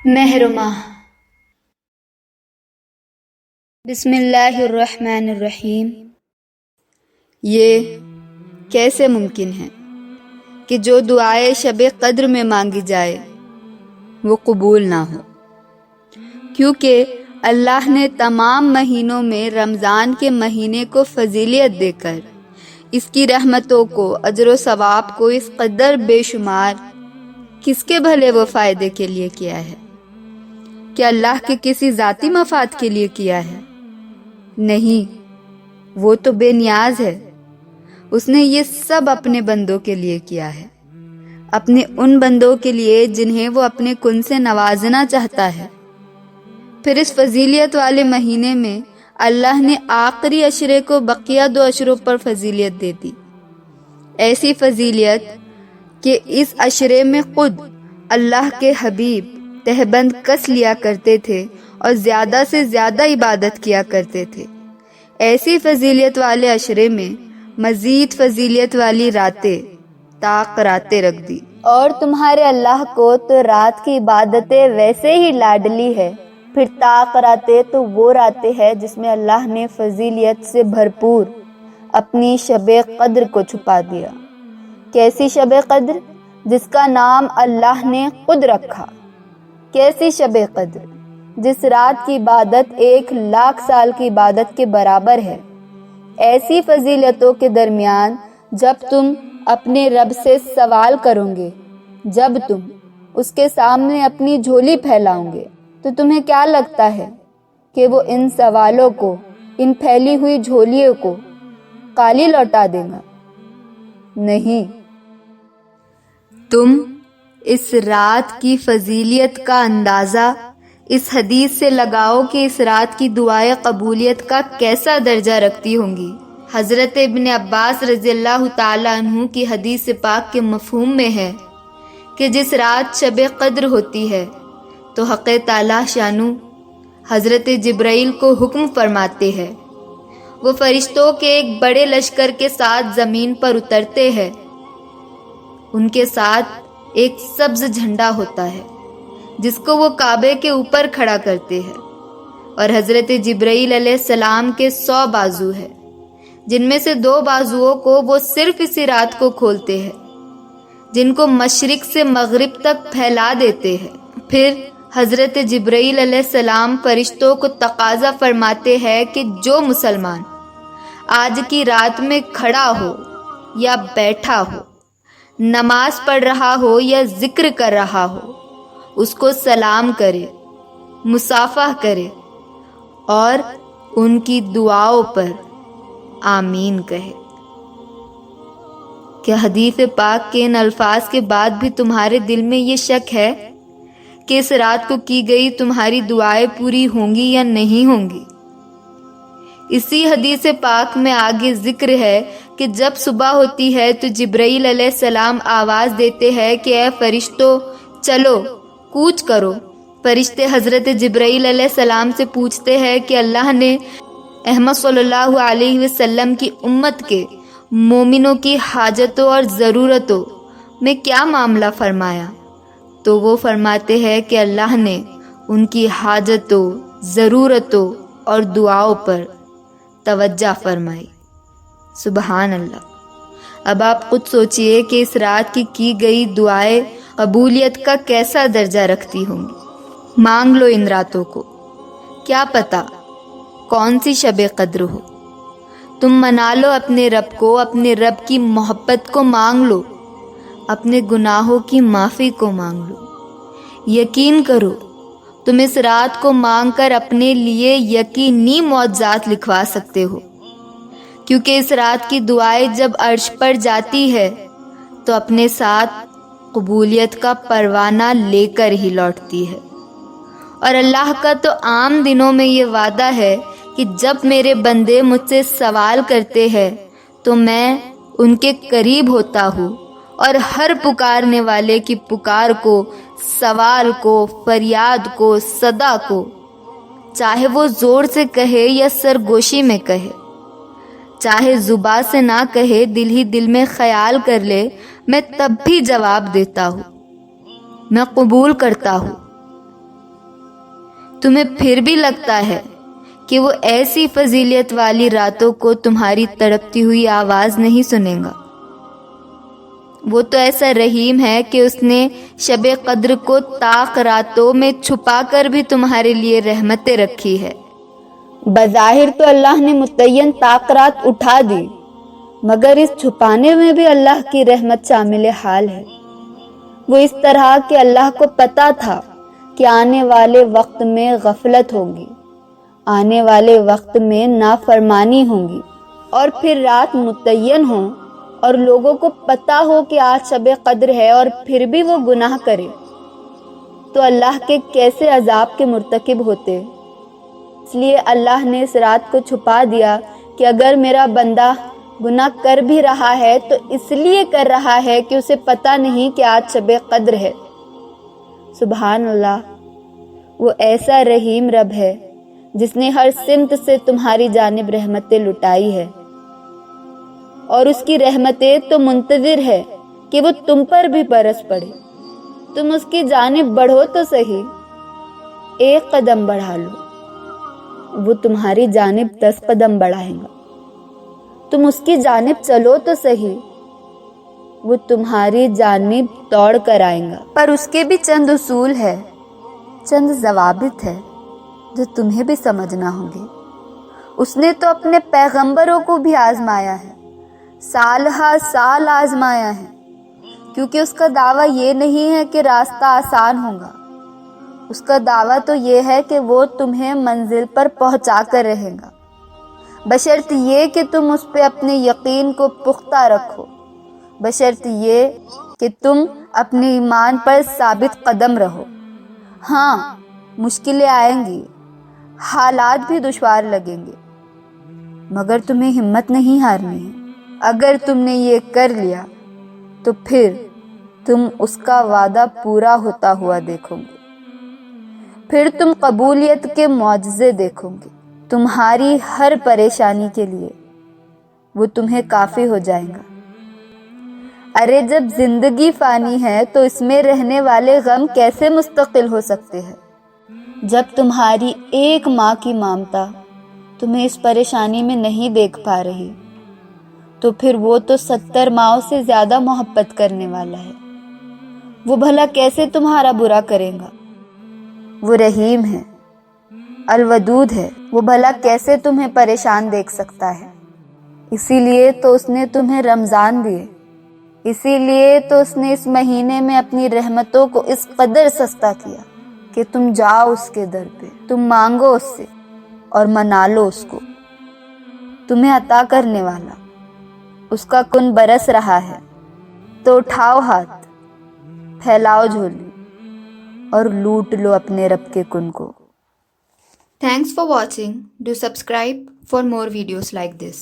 محرمہ۔ بسم اللہ الرحمن الرحیم۔ یہ کیسے ممکن ہے کہ جو دعائے شب قدر میں مانگی جائے وہ قبول نہ ہو، کیونکہ اللہ نے تمام مہینوں میں رمضان کے مہینے کو فضیلت دے کر اس کی رحمتوں کو، اجر و ثواب کو اس قدر بے شمار کس کے بھلے و فائدے کے لیے کیا ہے؟ کیا اللہ کے کسی ذاتی مفاد کے لیے کیا ہے؟ نہیں، وہ تو بے نیاز ہے۔ اس نے یہ سب اپنے بندوں کے لیے کیا ہے، اپنے ان بندوں کے لیے جنہیں وہ اپنے کن سے نوازنا چاہتا ہے۔ پھر اس فضیلت والے مہینے میں اللہ نے آخری عشرے کو بقیہ 2 عشروں پر فضیلت دے دی، ایسی فضیلت کہ اس عشرے میں خود اللہ کے حبیب تہبند کس لیا کرتے تھے اور زیادہ سے زیادہ عبادت کیا کرتے تھے۔ ایسی فضیلت والے عشرے میں مزید فضیلت والی راتیں طاق راتیں رکھ دی، اور تمہارے اللہ کو تو رات کی عبادتیں ویسے ہی لاڈلی ہے، پھر طاق راتیں تو وہ راتیں ہیں جس میں اللہ نے فضیلت سے بھرپور اپنی شب قدر کو چھپا دیا۔ کیسی شب قدر؟ جس کا نام اللہ نے خود رکھا۔ کیسی شب قدر؟ جس رات کی عبادت 1,00,000 سال کی عبادت کے برابر ہے۔ ایسی فضیلتوں کے درمیان جب تم اپنے رب سے سوال کرو گے، جب تم اس کے سامنے اپنی جھولی پھیلاؤ گے، تو تمہیں کیا لگتا ہے کہ وہ ان سوالوں کو، ان پھیلی ہوئی جھولیوں کو خالی لوٹا دے گا؟ نہیں، تم اس رات کی فضیلت کا اندازہ اس حدیث سے لگاؤ کہ اس رات کی دعائیں قبولیت کا کیسا درجہ رکھتی ہوں گی۔ حضرت ابن عباس رضی اللہ تعالیٰ عنہ کی حدیث پاک کے مفہوم میں ہے کہ جس رات شب قدر ہوتی ہے تو حق تعالیٰ شانو حضرت جبرائیل کو حکم فرماتے ہیں، وہ فرشتوں کے ایک بڑے لشکر کے ساتھ زمین پر اترتے ہیں۔ ان کے ساتھ ایک سبز جھنڈا ہوتا ہے جس کو وہ کعبے کے اوپر کھڑا کرتے ہیں، اور حضرت جبرائیل علیہ السلام کے 100 بازو ہے، جن میں سے 2 بازوؤں کو وہ صرف اسی رات کو کھولتے ہیں، جن کو مشرق سے مغرب تک پھیلا دیتے ہیں۔ پھر حضرت جبرائیل علیہ السلام فرشتوں کو تقاضا فرماتے ہیں کہ جو مسلمان آج کی رات میں کھڑا ہو یا بیٹھا ہو، نماز پڑھ رہا ہو یا ذکر کر رہا ہو، اس کو سلام کرے، مصافحہ کرے اور ان کی دعاؤں پر آمین کہے۔ کیا حدیث پاک کے ان الفاظ کے بعد بھی تمہارے دل میں یہ شک ہے کہ اس رات کو کی گئی تمہاری دعائیں پوری ہوں گی یا نہیں ہوں گی؟ اسی حدیث پاک میں آگے ذکر ہے کہ جب صبح ہوتی ہے تو جبرائیل علیہ السلام آواز دیتے ہیں کہ اے فرشتوں چلو کوچ کرو۔ فرشتے حضرت جبرائیل علیہ السلام سے پوچھتے ہیں کہ اللہ نے احمد صلی اللہ علیہ وسلم کی امت کے مومنوں کی حاجتوں اور ضرورتوں میں کیا معاملہ فرمایا؟ تو وہ فرماتے ہیں کہ اللہ نے ان کی حاجتوں، ضرورتوں اور دعاؤں پر توجہ فرمائی۔ سبحان اللہ۔ اب آپ خود سوچئے کہ اس رات کی گئی دعائیں قبولیت کا کیسا درجہ رکھتی ہوں گی۔ مانگ لو ان راتوں کو، کیا پتہ کون سی شب قدر ہو۔ تم منا لو اپنے رب کو، اپنے رب کی محبت کو مانگ لو، اپنے گناہوں کی معافی کو مانگ لو۔ یقین کرو تم اس رات کو مانگ کر اپنے لیے یقینی معجزات لکھوا سکتے ہو، کیونکہ اس رات کی دعائیں جب عرش پر جاتی ہے تو اپنے ساتھ قبولیت کا پروانہ لے کر ہی لوٹتی ہے۔ اور اللہ کا تو عام دنوں میں یہ وعدہ ہے کہ جب میرے بندے مجھ سے سوال کرتے ہیں تو میں ان کے قریب ہوتا ہوں، اور ہر پکارنے والے کی پکار کو، سوال کو، فریاد کو، صدا کو، چاہے وہ زور سے کہے یا سرگوشی میں کہے، چاہے زبان سے نہ کہے، دل ہی دل میں خیال کر لے، میں تب بھی جواب دیتا ہوں، میں قبول کرتا ہوں۔ تمہیں پھر بھی لگتا ہے کہ وہ ایسی فضیلت والی راتوں کو تمہاری تڑپتی ہوئی آواز نہیں سنے گا؟ وہ تو ایسا رحیم ہے کہ اس نے شب قدر کو طاق راتوں میں چھپا کر بھی تمہارے لیے رحمتیں رکھی ہے۔ بظاہر تو اللہ نے متعین طاق رات اٹھا دی، مگر اس چھپانے میں بھی اللہ کی رحمت شامل حال ہے۔ وہ اس طرح کہ اللہ کو پتا تھا کہ آنے والے وقت میں غفلت ہوگی، آنے والے وقت میں نافرمانی ہوگی، اور پھر رات متعین ہوں اور لوگوں کو پتا ہو کہ آج شب قدر ہے اور پھر بھی وہ گناہ کرے، تو اللہ کے کیسے عذاب کے مرتکب ہوتے۔ اس لیے اللہ نے اس رات کو چھپا دیا کہ اگر میرا بندہ گناہ کر بھی رہا ہے تو اس لیے کر رہا ہے کہ اسے پتا نہیں کہ آج شب قدر ہے۔ سبحان اللہ، وہ ایسا رحیم رب ہے جس نے ہر سمت سے تمہاری جانب رحمتیں لٹائی ہے، اور اس کی رحمتیں تو منتظر ہے کہ وہ تم پر بھی برس پڑے۔ تم اس کی جانب بڑھو تو صحیح، ایک قدم بڑھا لو، وہ تمہاری جانب 10 قدم بڑھائے گا۔ تم اس کی جانب چلو تو صحیح، وہ تمہاری جانب دوڑ کر آئے گا۔ پر اس کے بھی چند اصول ہے، چند ضوابط ہے جو تمہیں بھی سمجھنا ہوں گے۔ اس نے تو اپنے پیغمبروں کو بھی آزمایا ہے، سال ہا سال آزمایا ہے، کیونکہ اس کا دعویٰ یہ نہیں ہے کہ راستہ آسان ہوگا۔ اس کا دعویٰ تو یہ ہے کہ وہ تمہیں منزل پر پہنچا کر رہے گا، بشرط یہ کہ تم اس پہ اپنے یقین کو پختہ رکھو، بشرط یہ کہ تم اپنے ایمان پر ثابت قدم رہو۔ ہاں، مشکلیں آئیں گی، حالات بھی دشوار لگیں گے، مگر تمہیں ہمت نہیں ہارنی ہے۔ اگر تم نے یہ کر لیا تو پھر تم اس کا وعدہ پورا ہوتا ہوا دیکھو گے، پھر تم قبولیت کے معجزے دیکھو گے۔ تمہاری ہر پریشانی کے لیے وہ تمہیں کافی ہو جائے گا۔ ارے جب زندگی فانی ہے تو اس میں رہنے والے غم کیسے مستقل ہو سکتے ہیں؟ جب تمہاری ایک ماں کی ممتا تمہیں اس پریشانی میں نہیں دیکھ پا رہی، تو پھر وہ تو 70 ماؤں سے زیادہ محبت کرنے والا ہے، وہ بھلا کیسے تمہارا برا کرے گا؟ وہ رحیم ہے، الودود ہے، وہ بھلا کیسے تمہیں پریشان دیکھ سکتا ہے؟ اسی لیے تو اس نے تمہیں رمضان دیے، اسی لیے تو اس نے اس مہینے میں اپنی رحمتوں کو اس قدر سستا کیا کہ تم جاؤ اس کے در پہ، تم مانگو اس سے اور منا لو اس کو۔ تمہیں عطا کرنے والا، اس کا کن برس رہا ہے، تو اٹھاؤ ہاتھ، پھیلاؤ جھولی اور لوٹ لو اپنے رب کے کن کو۔ Thanks for watching. Do subscribe for more videos like this.